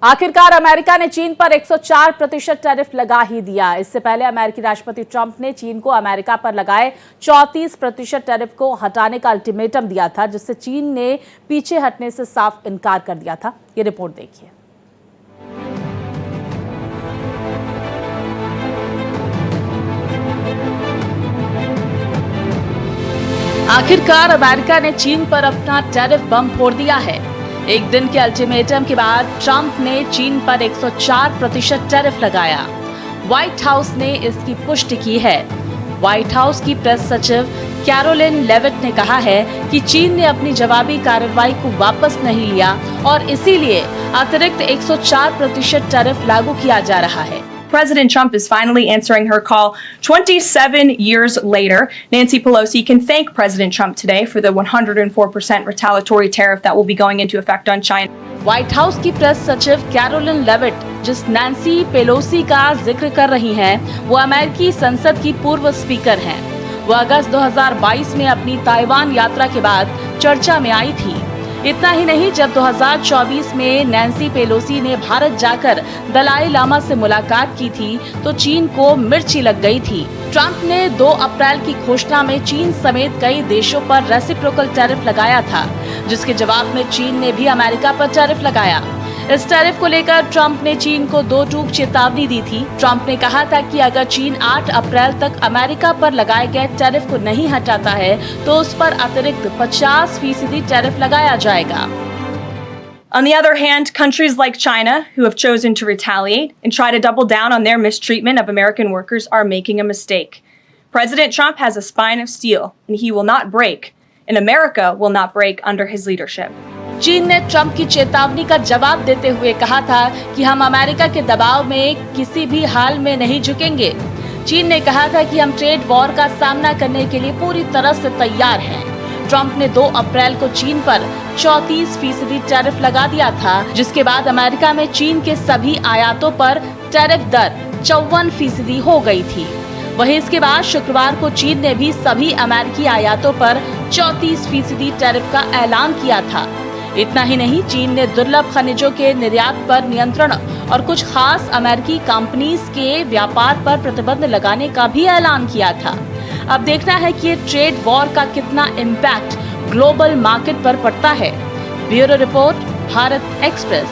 आखिरकार अमेरिका ने चीन पर 104% टैरिफ लगा ही दिया। इससे पहले अमेरिकी राष्ट्रपति ट्रंप ने चीन को अमेरिका पर लगाए 34% टैरिफ को हटाने का अल्टीमेटम दिया था, जिससे चीन ने पीछे हटने से साफ इनकार कर दिया था। ये रिपोर्ट देखिए। आखिरकार अमेरिका ने चीन पर अपना टैरिफ बम फोड़ दिया है। एक दिन के अल्टीमेटम के बाद ट्रंप ने चीन पर 104% टैरिफ लगाया। व्हाइट हाउस ने इसकी पुष्टि की है। व्हाइट हाउस की प्रेस सचिव कैरोलिन लेविट ने कहा है कि चीन ने अपनी जवाबी कार्रवाई को वापस नहीं लिया और इसीलिए अतिरिक्त 104% टैरिफ लागू किया जा रहा है। President Trump is finally answering her call 27 years later. Nancy Pelosi can thank President Trump today for the 104% retaliatory tariff that will be going into effect on China. White house की press सचिव Karoline Leavitt जिस Nancy Pelosi का जिक्र कर रही हैं, वो अमेरिकी संसद की पूर्व स्पीकर हैं। वो अगस्त 2022 में अपनी ताइवान यात्रा के बाद चर्चा में आई थी। इतना ही नहीं, जब 2024 में नैन्सी पेलोसी ने भारत जाकर दलाई लामा से मुलाकात की थी तो चीन को मिर्ची लग गई थी। ट्रंप ने 2 अप्रैल की घोषणा में चीन समेत कई देशों पर रेसिप्रोकल टैरिफ लगाया था, जिसके जवाब में चीन ने भी अमेरिका पर टैरिफ लगाया। इस टैरिफ को लेकर ट्रंप ने चीन को 2 टूक चेतावनी दी थी। ट्रंप ने कहा था कि अगर चीन 8 अप्रैल तक अमेरिका पर लगाए गए टैरिफ को नहीं हटाता है तो उस पर अतिरिक्त 50% टैरिफ लगाया जाएगा। On the other hand, countries like China, who have chosen to retaliate and try to double down on their mistreatment of American workers, are making a mistake. President Trump has a spine of steel, and he will not break, and America will not break under his leadership. चीन ने Trump की चेतावनी का जवाब देते हुए कहा था कि हम अमेरिका के दबाव में किसी भी हाल में नहीं झुकेंगे। चीन ने कहा था कि हम ट्रेड वॉर का सामना करने के लिए पूरी तरह से तैयार हैं। ट्रंप ने 2 अप्रैल को चीन पर 34% टैरिफ लगा दिया था, जिसके बाद अमेरिका में चीन के सभी आयातों पर टैरिफ दर 54% हो गई थी। वहीं इसके बाद शुक्रवार को चीन ने भी सभी अमेरिकी आयातों पर 34% टैरिफ का ऐलान किया था। इतना ही नहीं, चीन ने दुर्लभ खनिजों के निर्यात पर नियंत्रण और कुछ खास अमेरिकी कंपनीज के व्यापार पर प्रतिबंध लगाने का भी ऐलान किया था। अब देखना है कि ये ट्रेड वॉर का कितना इम्पैक्ट ग्लोबल मार्केट पर पड़ता है। Bureau report, Bharat express.